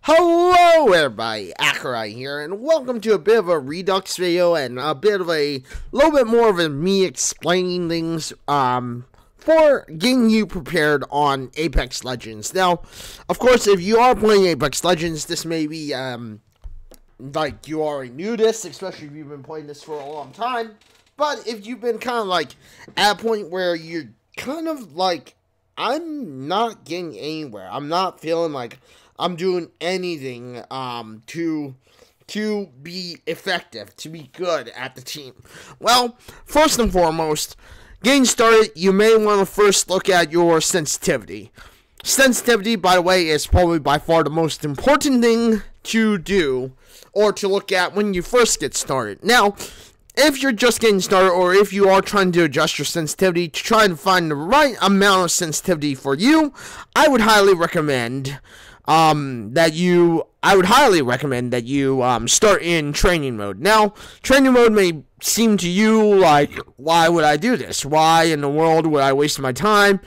Hello everybody, Akurite here, and welcome to a bit of a Redux video and a little bit more of me explaining things, for getting you prepared on Apex Legends. Now, of course, if you are playing Apex Legends, this may be, like you already knew this, especially if you've been playing this for a long time, but if you've been kind of like, at a point where you're kind of like, I'm not getting anywhere, I'm not feeling like I'm doing anything to be effective, to be good at the team. Well, first and foremost, getting started, you may want to first look at your sensitivity. Sensitivity, by the way, is probably by far the most important thing to do or to look at when you first get started. Now, if you're just getting started, or if you are trying to adjust your sensitivity to try and find the right amount of sensitivity for you, I would highly recommend that you start in training mode. Now, training mode may seem to you like, why would I do this? Why in the world would I waste my time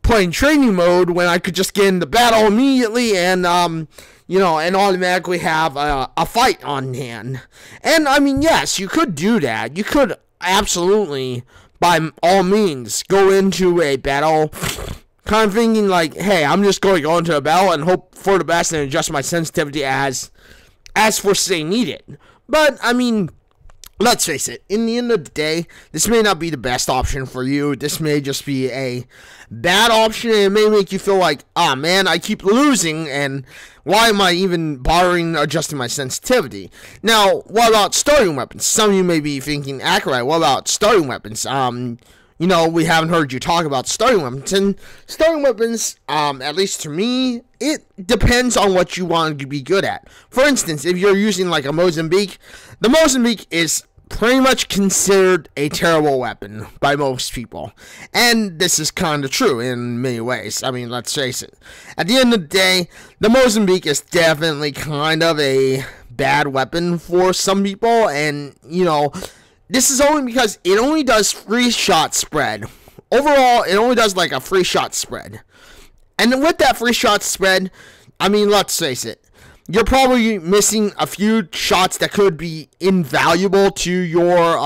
playing training mode when I could just get in the battle immediately and, and automatically have a fight on hand? And, I mean, yes, you could do that. You could absolutely, by all means, go into a battle kind of thinking like, hey, I'm just going to go into a battle and hope for the best and adjust my sensitivity as foresee needed. But, I mean, let's face it, in the end of the day, this may not be the best option for you. This may just be a bad option, and it may make you feel like, ah, man, I keep losing, and why am I even bothering adjusting my sensitivity? Now, what about starting weapons? Some of you may be thinking, Akurite, what about starting weapons? We haven't heard you talk about starting weapons. And starting weapons, at least to me, it depends on what you want to be good at. For instance, if you're using like a Mozambique, the Mozambique is pretty much considered a terrible weapon by most people. And this is kind of true in many ways. I mean, let's face it. At the end of the day, the Mozambique is definitely kind of a bad weapon for some people. And, this is only because it only does free shot spread. Overall, it only does like a free shot spread. And with that free shot spread, I mean, let's face it, you're probably missing a few shots that could be invaluable to your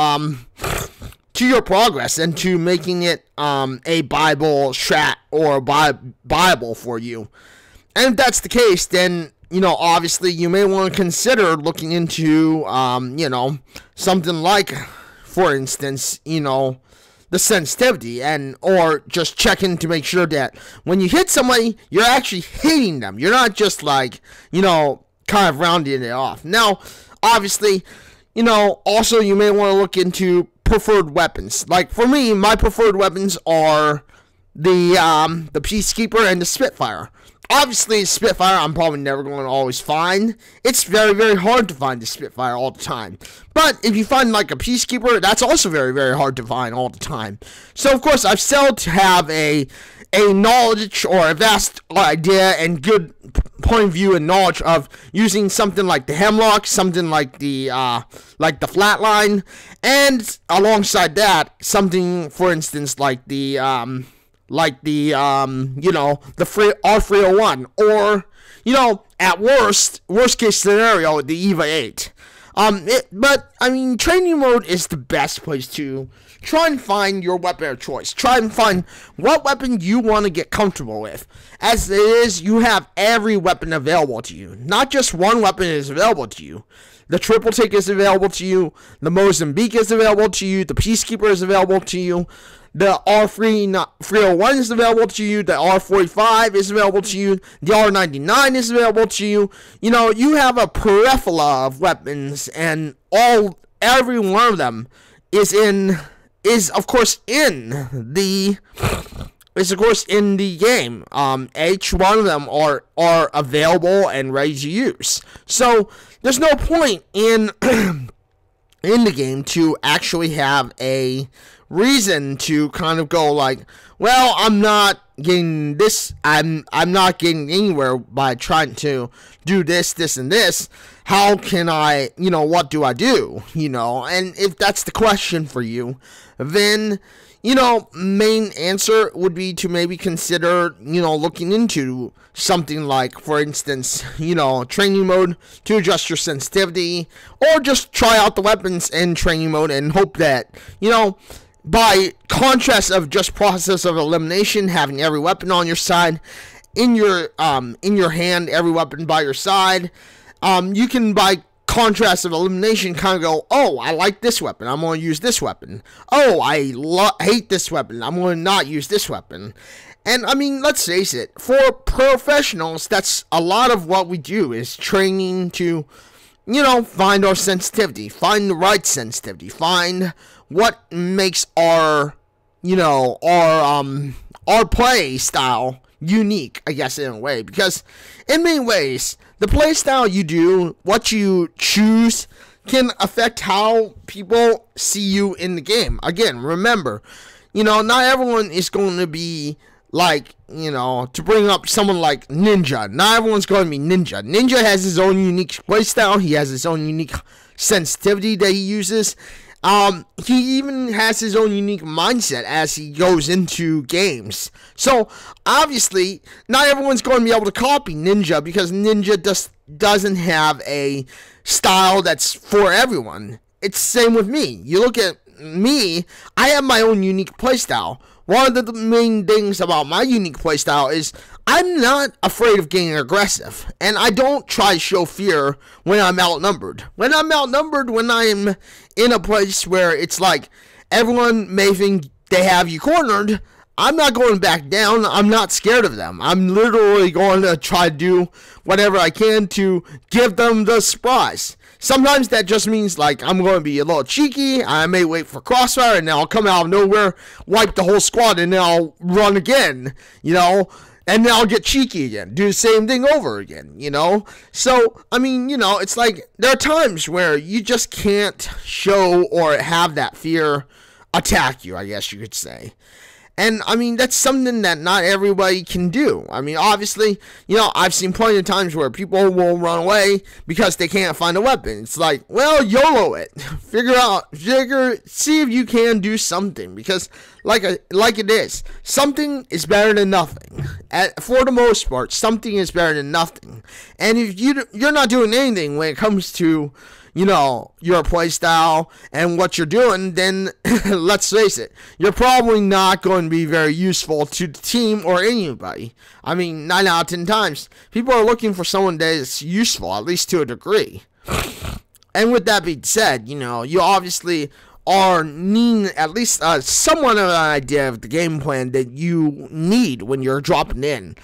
progress and to making it a viable strat or viable for you. And if that's the case, then obviously you may want to consider looking into, something like, for instance, the sensitivity, or just checking to make sure that when you hit somebody, you're actually hitting them. You're not just like, kind of rounding it off. Now, obviously, also you may want to look into preferred weapons. Like for me, my preferred weapons are the Peacekeeper and the Spitfire. Obviously, Spitfire, I'm probably never going to always find. It's very, very hard to find the Spitfire all the time. But if you find, like, a Peacekeeper, that's also very, very hard to find all the time. So, of course, I've still to have a knowledge or a vast idea and good point of view and knowledge of using something like the Hemlock, something like the Flatline, and alongside that, something, for instance, like the R301, or, at worst case scenario, the EVA 8. But, I mean, training mode is the best place to try and find your weapon of choice. Try and find what weapon you want to get comfortable with. As it is, you have every weapon available to you. Not just one weapon is available to you. The Triple Tick is available to you. The Mozambique is available to you. The Peacekeeper is available to you. The R301 is available to you. The R45 is available to you. The R99 is available to you. You have a plethora of weapons, and every one of them is of course in the game. Each one of them are available and ready to use. So there's no point in in the game to actually have a reason to kind of go like, well, I'm not getting this, I'm not getting anywhere by trying to do this, and this. How can I, what do I do? And if that's the question for you, then, main answer would be to maybe consider, looking into something like, for instance, training mode to adjust your sensitivity, or just try out the weapons in training mode and hope that, by contrast of just process of elimination, having every weapon on your side, in your hand, every weapon by your side, you can, by contrast of elimination, kind of go, oh, I like this weapon, I'm going to use this weapon. Oh, I hate this weapon, I'm going to not use this weapon. And I mean, let's face it, for professionals, that's a lot of what we do, is training to, find our sensitivity, find the right sensitivity, find what makes our play style unique, I guess, in a way. Because in many ways, the play style you do, what you choose, can affect how people see you in the game. Again, remember, not everyone is going to be like, to bring up someone like Ninja. Not everyone's going to be Ninja. Ninja has his own unique playstyle. He has his own unique sensitivity that he uses. He even has his own unique mindset as he goes into games. So, obviously, not everyone's going to be able to copy Ninja, because Ninja just doesn't have a style that's for everyone. It's the same with me. You look at me, I have my own unique playstyle. One of the main things about my unique playstyle is I'm not afraid of getting aggressive, and I don't try to show fear when I'm outnumbered. When I'm in a place where it's like everyone may think they have you cornered, I'm not going back down. I'm not scared of them. I'm literally going to try to do whatever I can to give them the surprise. Sometimes that just means, like, I'm going to be a little cheeky. I may wait for crossfire, and then I'll come out of nowhere, wipe the whole squad, and then I'll run again, and then I'll get cheeky again. Do the same thing over again, So, I mean, it's like there are times where you just can't show or have that fear attack you, I guess you could say. And, I mean, that's something that not everybody can do. I mean, obviously, I've seen plenty of times where people will run away because they can't find a weapon. It's like, well, YOLO it. See if you can do something. Because, like it is, something is better than nothing. For the most part, something is better than nothing. And if you're not doing anything when it comes to, your playstyle and what you're doing, then let's face it, you're probably not going to be very useful to the team or anybody. I mean, 9 out of 10 times, people are looking for someone that is useful, at least to a degree. And with that being said, you obviously are needing at least somewhat of an idea of the game plan that you need when you're dropping in.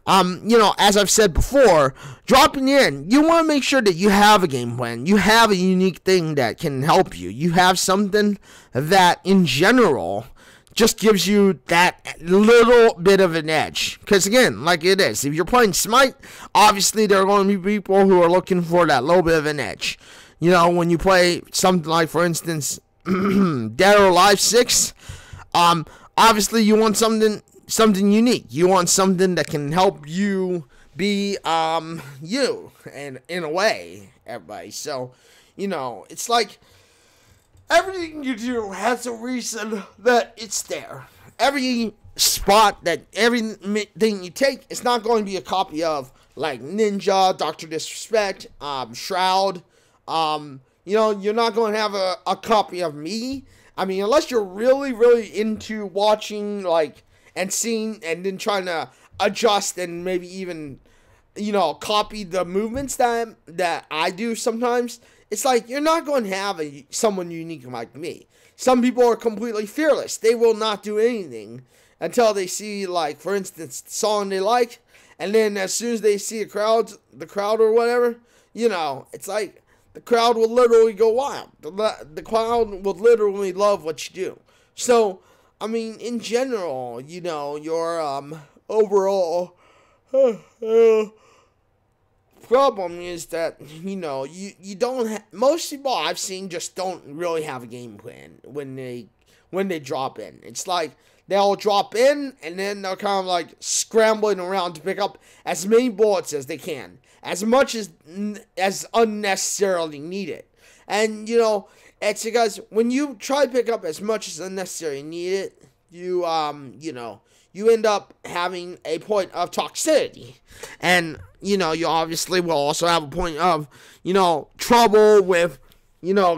As I've said before, dropping in, you want to make sure that you have a game plan. You have a unique thing that can help you. You have something that, in general, just gives you that little bit of an edge. Because, again, like it is, if you're playing Smite, obviously there are going to be people who are looking for that little bit of an edge. When you play something like, for instance, Dead or Alive 6, obviously you want something unique. You want something that can help you be you, and in a way, everybody. So, it's like everything you do has a reason that it's there. Every spot that everything you take, it's not going to be a copy of, like, Ninja, Dr. Disrespect, Shroud. You're not going to have a copy of me. I mean, unless you're really, really into watching, like, and seeing, and then trying to adjust and maybe even, copy the movements that I do sometimes. It's like, you're not going to have someone unique like me. Some people are completely fearless. They will not do anything until they see, like, for instance, the song they like, and then as soon as they see the crowd or whatever, it's like, the crowd will literally go wild. The crowd will literally love what you do. So, I mean, in general, your overall problem is that, you don't most people I've seen just don't really have a game plan when they drop in. It's like they'll drop in and then they're kind of like scrambling around to pick up as many bullets as they can, as much as unnecessarily needed. And, it's because when you try to pick up as much as unnecessarily needed, you you end up having a point of toxicity. And, you obviously will also have a point of, trouble with,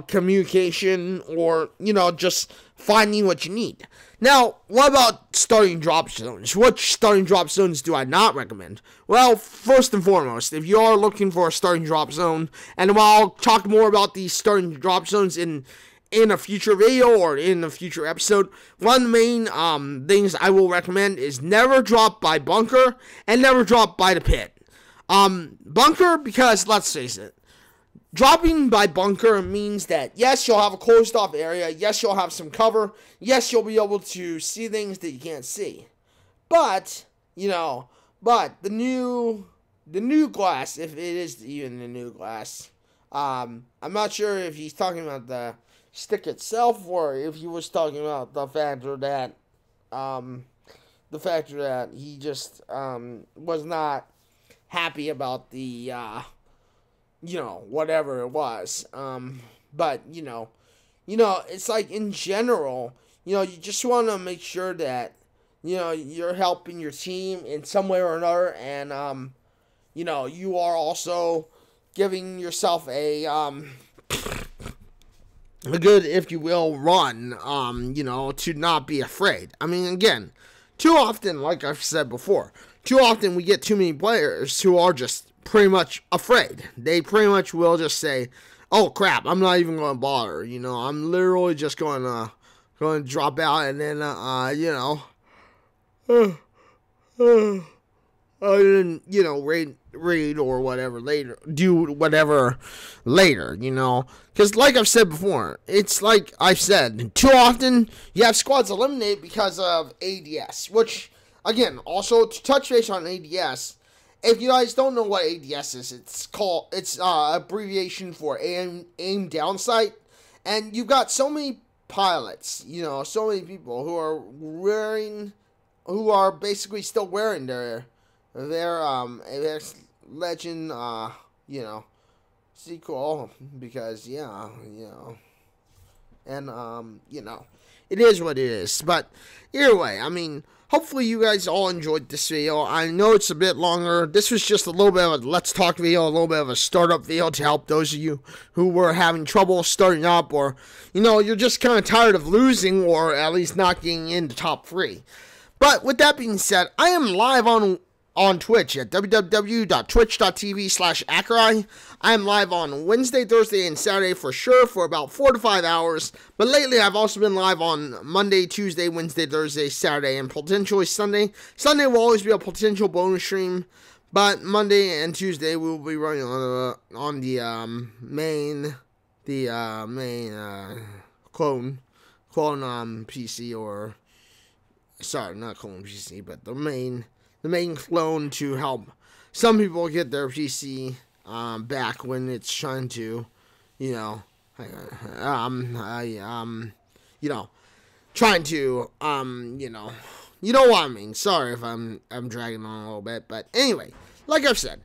communication or, just finding what you need. Now, what about starting drop zones? Which starting drop zones do I not recommend? Well, first and foremost, if you are looking for a starting drop zone, and I'll talk more about these starting drop zones in a future video or in a future episode, one of the main things I will recommend is never drop by bunker and never drop by the pit. Bunker, because let's face it, dropping by bunker means that, yes, you'll have a closed off area, yes, you'll have some cover, yes, you'll be able to see things that you can't see. But, but the new glass, if it is even the new glass, I'm not sure if he's talking about the stick itself or if he was talking about the factor that he just was not happy about the whatever it was. But it's like in general, you just want to make sure that you're helping your team in some way or another, and you are also giving yourself a good, if you will, run, to not be afraid. I mean, again, too often, like I've said before, too often we get too many players who are just pretty much afraid. They pretty much will just say, oh crap, I'm not even going to bother, I'm literally just going to drop out, and then, raid or whatever later, do whatever later, because like I've said before, it's like I've said, too often you have squads eliminated because of ADS, which, again, also to touch base on ADS, if you guys don't know what ADS is, it's abbreviation for aim down sight, and you've got so many pilots, so many people who are basically still wearing their legend, sequel, because, and, it is what it is. But either way, I mean, hopefully you guys all enjoyed this video. I know it's a bit longer. This was just a little bit of a Let's Talk video, a little bit of a startup video to help those of you who were having trouble starting up, or, you're just kind of tired of losing, or at least not getting into top 3. But with that being said, I am live on Twitch at www.twitch.tv/Akreye. I am live on Wednesday, Thursday, and Saturday for sure for about 4 to 5 hours. But lately, I've also been live on Monday, Tuesday, Wednesday, Thursday, Saturday, and potentially Sunday. Sunday will always be a potential bonus stream, but Monday and Tuesday we will be running on the main clone PC, or sorry, not clone PC, but the main clone to help some people get their PC back when it's trying to, trying to, you know what I mean. Sorry if I'm dragging on a little bit, but anyway, like I've said,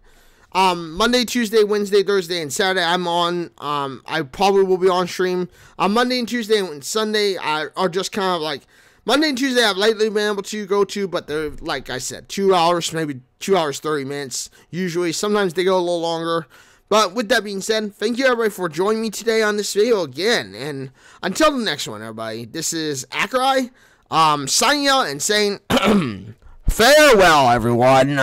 Monday, Tuesday, Wednesday, Thursday, and Saturday I'm on. I probably will be on stream on Monday and Tuesday, and Sunday are just kind of like. Monday and Tuesday I've lately been able to go to, but they're, like I said, 2 hours, maybe 2 hours, 30 minutes, usually. Sometimes they go a little longer. But with that being said, thank you everybody for joining me today on this video again. And until the next one, everybody, this is Akreye, signing out and saying, farewell, everyone.